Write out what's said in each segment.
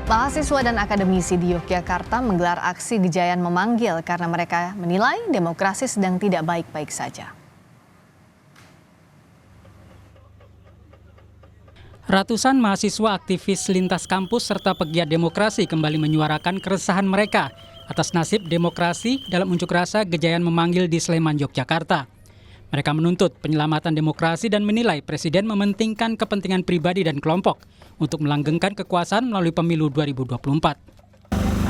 Mahasiswa dan akademisi di Yogyakarta menggelar aksi Gejayan memanggil karena mereka menilai demokrasi sedang tidak baik-baik saja. Ratusan mahasiswa aktivis lintas kampus serta pegiat demokrasi kembali menyuarakan keresahan mereka atas nasib demokrasi dalam unjuk rasa Gejayan memanggil di Sleman, Yogyakarta. Mereka menuntut penyelamatan demokrasi dan menilai Presiden mementingkan kepentingan pribadi dan kelompok untuk melanggengkan kekuasaan melalui pemilu 2024.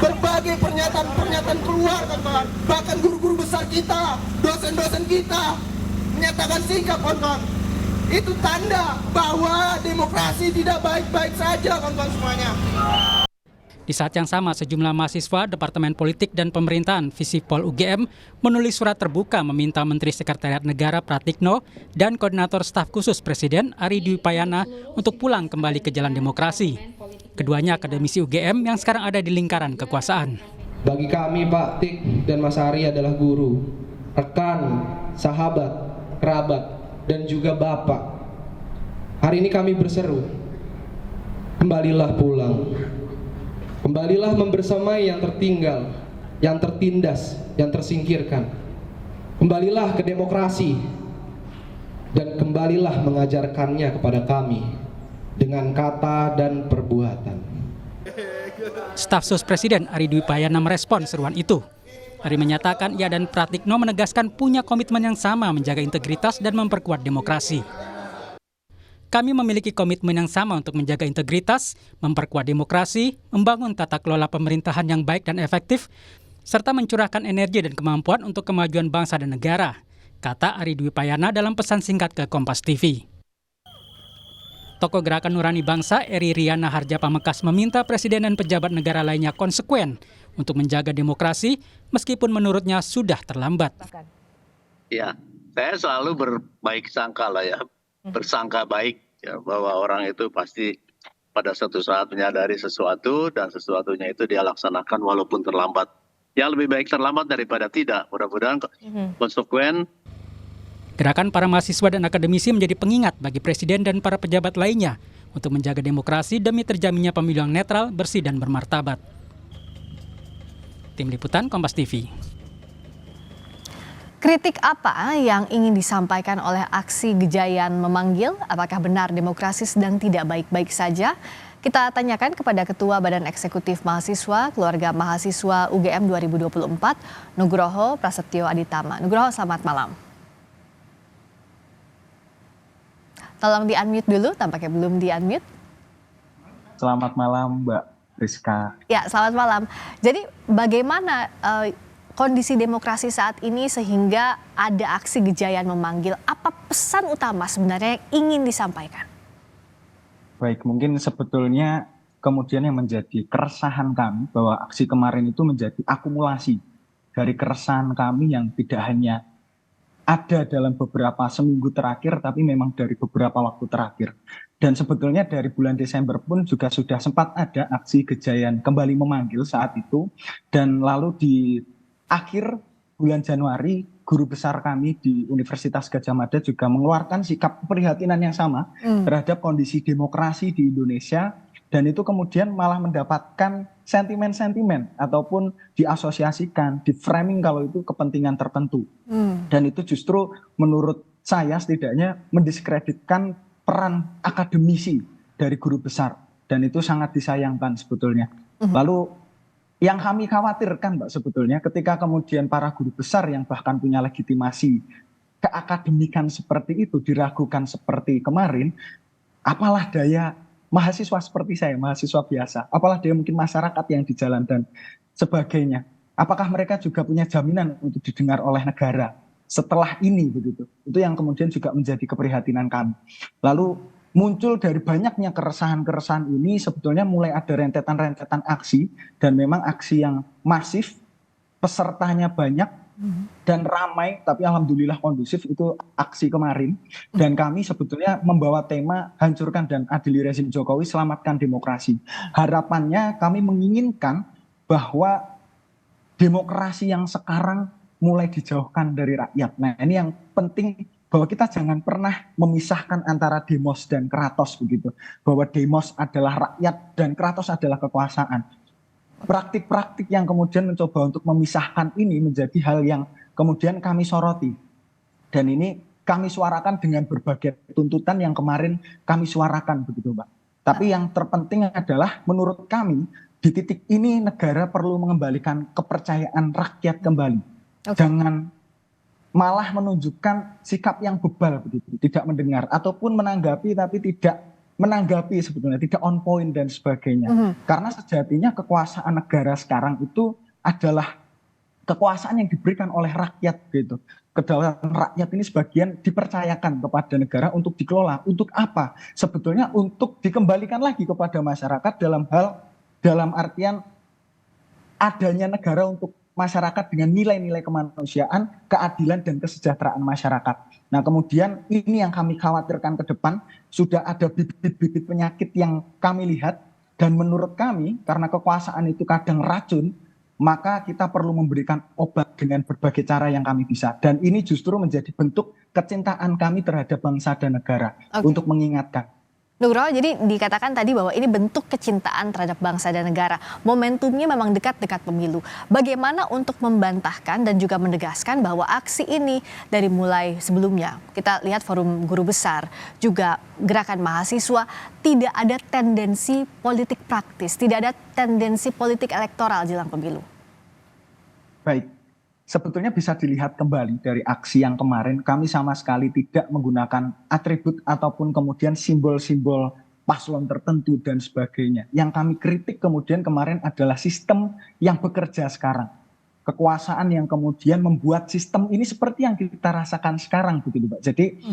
Berbagai pernyataan keluar, kawan-kawan. Bahkan guru-guru besar kita, dosen-dosen kita menyatakan sikap, kawan-kawan. Itu tanda bahwa demokrasi tidak baik-baik saja, kawan-kawan semuanya. Di saat yang sama, sejumlah mahasiswa Departemen Politik dan Pemerintahan Visipol UGM menulis surat terbuka meminta Menteri Sekretariat Negara Pratikno dan Koordinator Staf Khusus Presiden Ari Dwi Payana untuk pulang kembali ke jalan demokrasi. Keduanya akademisi UGM yang sekarang ada di lingkaran kekuasaan. Bagi kami Pak Tik dan Mas Ari adalah guru, rekan, sahabat, kerabat, dan juga Bapak. Hari ini kami berseru, kembalilah pulang. Kembalilah membersamai yang tertinggal, yang tertindas, yang tersingkirkan. Kembalilah ke demokrasi dan kembalilah mengajarkannya kepada kami dengan kata dan perbuatan. Staf Sus Presiden Ari Dwi Payana merespon seruan itu. Ari menyatakan ia dan Pratikno menegaskan punya komitmen yang sama menjaga integritas dan memperkuat demokrasi. Kami memiliki komitmen yang sama untuk menjaga integritas, memperkuat demokrasi, membangun tata kelola pemerintahan yang baik dan efektif, serta mencurahkan energi dan kemampuan untuk kemajuan bangsa dan negara, kata Ari Dwi Payana dalam pesan singkat ke Kompas TV. Tokoh Gerakan Nurani Bangsa, Eri Riana Harja Pamekasan meminta Presiden dan pejabat negara lainnya konsekuen untuk menjaga demokrasi, meskipun menurutnya sudah terlambat. Ya, saya selalu berbaik sangka lah ya. Bersangka baik ya, bahwa orang itu pasti pada suatu saat menyadari sesuatu dan sesuatunya itu dia laksanakan walaupun terlambat. Ya lebih baik terlambat daripada tidak. Mudah-mudahan konsekuen. Gerakan para mahasiswa dan akademisi menjadi pengingat bagi Presiden dan para pejabat lainnya untuk menjaga demokrasi demi terjaminnya pemilu yang netral, bersih, dan bermartabat. Tim Liputan Kompas TV. Kritik apa yang ingin disampaikan oleh aksi Gejayan memanggil? Apakah benar demokrasi sedang tidak baik-baik saja? Kita tanyakan kepada Ketua Badan Eksekutif Mahasiswa, Keluarga Mahasiswa UGM 2024, Nugroho Prasetyo Aditama. Nugroho, selamat malam. Tolong di-unmute dulu, tampaknya belum di-unmute. Selamat malam Mbak Rizka. Ya, selamat malam. Jadi bagaimana kondisi demokrasi saat ini sehingga ada aksi Gejayan memanggil? Apa pesan utama sebenarnya yang ingin disampaikan? Baik, mungkin sebetulnya kemudian yang menjadi keresahan kami bahwa aksi kemarin itu menjadi akumulasi dari keresahan kami yang tidak hanya ada dalam beberapa seminggu terakhir, tapi memang dari beberapa waktu terakhir. Dan sebetulnya dari bulan Desember pun juga sudah sempat ada aksi Gejayan kembali memanggil saat itu. Dan lalu di akhir bulan Januari, guru besar kami di Universitas Gadjah Mada juga mengeluarkan sikap keprihatinan yang sama terhadap kondisi demokrasi di Indonesia. Dan itu kemudian malah mendapatkan sentimen-sentimen ataupun diasosiasikan, di framing kalau itu kepentingan tertentu. Dan itu justru menurut saya setidaknya mendiskreditkan peran akademisi dari guru besar. Dan itu sangat disayangkan sebetulnya. Lalu yang kami khawatirkan Mbak sebetulnya ketika kemudian para guru besar yang bahkan punya legitimasi keakademikan seperti itu diragukan seperti kemarin, apalah daya mahasiswa seperti saya, mahasiswa biasa, apalah daya mungkin masyarakat yang di jalan dan sebagainya. Apakah mereka juga punya jaminan untuk didengar oleh negara setelah ini begitu? Itu yang kemudian juga menjadi keprihatinan kami. Lalu muncul dari banyaknya keresahan-keresahan ini sebetulnya mulai ada rentetan-rentetan aksi dan memang aksi yang masif, pesertanya banyak dan ramai, tapi alhamdulillah kondusif itu aksi kemarin. Dan kami sebetulnya membawa tema hancurkan dan adili rezim Jokowi, selamatkan demokrasi. Harapannya kami menginginkan bahwa demokrasi yang sekarang mulai dijauhkan dari rakyat. Nah ini yang penting bahwa kita jangan pernah memisahkan antara demos dan kratos begitu. Bahwa demos adalah rakyat dan kratos adalah kekuasaan. Praktik-praktik yang kemudian mencoba untuk memisahkan ini menjadi hal yang kemudian kami soroti. Dan ini kami suarakan dengan berbagai tuntutan yang kemarin kami suarakan begitu, Mbak. Tapi yang terpenting adalah menurut kami di titik ini negara perlu mengembalikan kepercayaan rakyat kembali. Jangan malah menunjukkan sikap yang bebal begitu, tidak mendengar ataupun menanggapi tapi tidak menanggapi sebetulnya, tidak on point dan sebagainya. Karena sejatinya kekuasaan negara sekarang itu adalah kekuasaan yang diberikan oleh rakyat gitu. Kedaulatan rakyat ini sebagian dipercayakan kepada negara untuk dikelola. Untuk apa? Sebetulnya untuk dikembalikan lagi kepada masyarakat dalam artian adanya negara untuk masyarakat dengan nilai-nilai kemanusiaan, keadilan dan kesejahteraan masyarakat. Nah, kemudian ini yang kami khawatirkan ke depan, sudah ada bibit-bibit penyakit yang kami lihat dan menurut kami karena kekuasaan itu kadang racun, maka kita perlu memberikan obat dengan berbagai cara yang kami bisa. Dan ini justru menjadi bentuk kecintaan kami terhadap bangsa dan negara untuk mengingatkan. Nugroho, jadi dikatakan tadi bahwa ini bentuk kecintaan terhadap bangsa dan negara. Momentumnya memang dekat-dekat pemilu. Bagaimana untuk membantahkan dan juga menegaskan bahwa aksi ini dari mulai sebelumnya, kita lihat forum guru besar, juga gerakan mahasiswa, tidak ada tendensi politik praktis, tidak ada tendensi politik elektoral jelang pemilu. Baik. Sebetulnya bisa dilihat kembali dari aksi yang kemarin, kami sama sekali tidak menggunakan atribut ataupun kemudian simbol-simbol paslon tertentu dan sebagainya. Yang kami kritik kemudian kemarin adalah sistem yang bekerja sekarang. Kekuasaan yang kemudian membuat sistem ini seperti yang kita rasakan sekarang begitu, Mbak. Jadi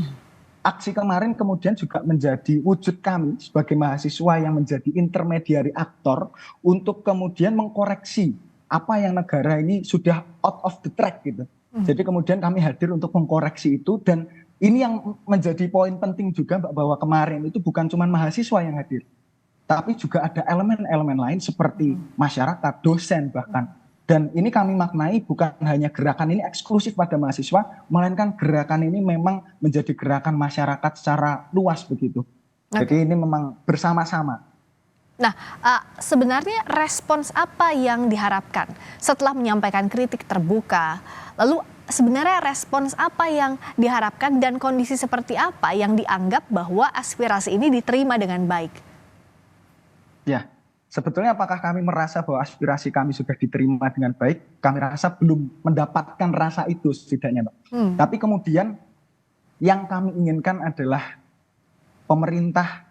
aksi kemarin kemudian juga menjadi wujud kami sebagai mahasiswa yang menjadi intermediary aktor untuk kemudian mengkoreksi apa yang negara ini sudah out of the track gitu. Jadi kemudian kami hadir untuk mengkoreksi itu dan ini yang menjadi poin penting juga Mbak, bahwa kemarin itu bukan cuma mahasiswa yang hadir. Tapi juga ada elemen-elemen lain seperti masyarakat, dosen bahkan. Dan ini kami maknai bukan hanya gerakan ini eksklusif pada mahasiswa, melainkan gerakan ini memang menjadi gerakan masyarakat secara luas begitu. Jadi ini memang bersama-sama. Nah, sebenarnya respons apa yang diharapkan setelah menyampaikan kritik terbuka? Lalu sebenarnya respons apa yang diharapkan dan kondisi seperti apa yang dianggap bahwa aspirasi ini diterima dengan baik? Ya, sebetulnya apakah kami merasa bahwa aspirasi kami sudah diterima dengan baik? Kami rasa belum mendapatkan rasa itu setidaknya, Mbak. Tapi kemudian yang kami inginkan adalah pemerintah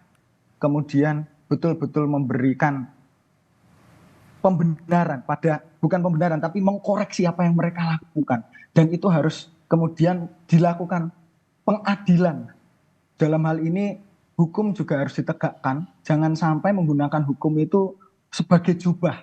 kemudian betul-betul memberikan pembenaran bukan pembenaran tapi mengkoreksi apa yang mereka lakukan, dan itu harus kemudian dilakukan pengadilan. Dalam hal ini hukum juga harus ditegakkan, jangan sampai menggunakan hukum itu sebagai jubah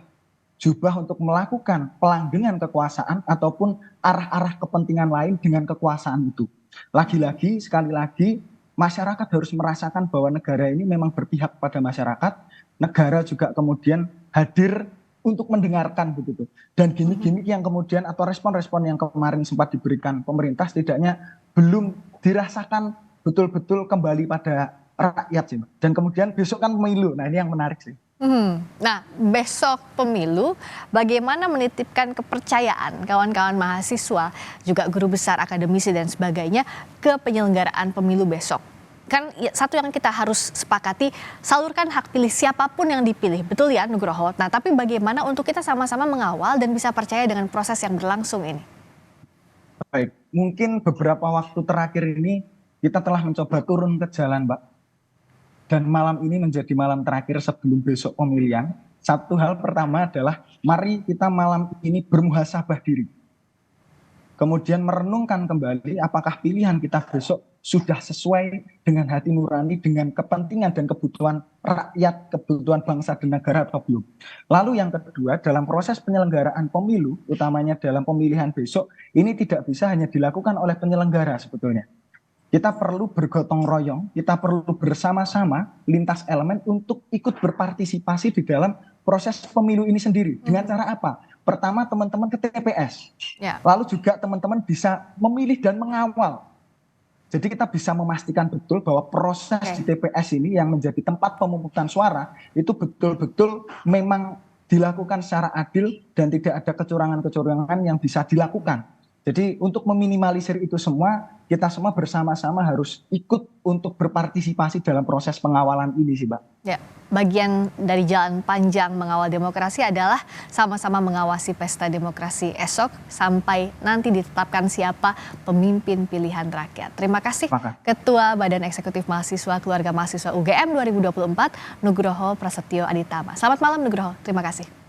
untuk melakukan pelanggengan kekuasaan ataupun arah-arah kepentingan lain dengan kekuasaan itu. Lagi-lagi sekali lagi masyarakat harus merasakan bahwa negara ini memang berpihak pada masyarakat, negara juga kemudian hadir untuk mendengarkan begitu. Dan gimmick-gimmick yang kemudian atau respon-respon yang kemarin sempat diberikan pemerintah setidaknya belum dirasakan betul-betul kembali pada rakyat sih. Dan kemudian besok kan pemilu, nah ini yang menarik sih. Nah, besok pemilu, bagaimana menitipkan kepercayaan kawan-kawan mahasiswa, juga guru besar, akademisi dan sebagainya ke penyelenggaraan pemilu besok? Kan satu yang kita harus sepakati, salurkan hak pilih siapapun yang dipilih, betul ya Nugroho? Nah, tapi bagaimana untuk kita sama-sama mengawal dan bisa percaya dengan proses yang berlangsung ini? Baik, mungkin beberapa waktu terakhir ini kita telah mencoba turun ke jalan, Mbak. Dan malam ini menjadi malam terakhir sebelum besok pemilihan. Satu hal pertama adalah mari kita malam ini bermuhasabah diri. Kemudian merenungkan kembali apakah pilihan kita besok sudah sesuai dengan hati nurani, dengan kepentingan dan kebutuhan rakyat, kebutuhan bangsa dan negara atau belum. Lalu yang kedua, dalam proses penyelenggaraan pemilu, utamanya dalam pemilihan besok, ini tidak bisa hanya dilakukan oleh penyelenggara sebetulnya. Kita perlu bergotong royong, kita perlu bersama-sama lintas elemen untuk ikut berpartisipasi di dalam proses pemilu ini sendiri. Dengan cara apa? Pertama, teman-teman ke TPS. Lalu juga teman-teman bisa memilih dan mengawal Jadi kita bisa memastikan betul bahwa proses di TPS ini yang menjadi tempat pemungutan suara itu betul-betul memang dilakukan secara adil dan tidak ada kecurangan-kecurangan yang bisa dilakukan. Jadi untuk meminimalisir itu semua, kita semua bersama-sama harus ikut untuk berpartisipasi dalam proses pengawalan ini sih, Mbak. Ya, bagian dari jalan panjang mengawal demokrasi adalah sama-sama mengawasi pesta demokrasi esok sampai nanti ditetapkan siapa pemimpin pilihan rakyat. Terima kasih Ketua Badan Eksekutif Mahasiswa Keluarga Mahasiswa UGM 2024, Nugroho Prasetyo Aditama. Selamat malam Nugroho, terima kasih.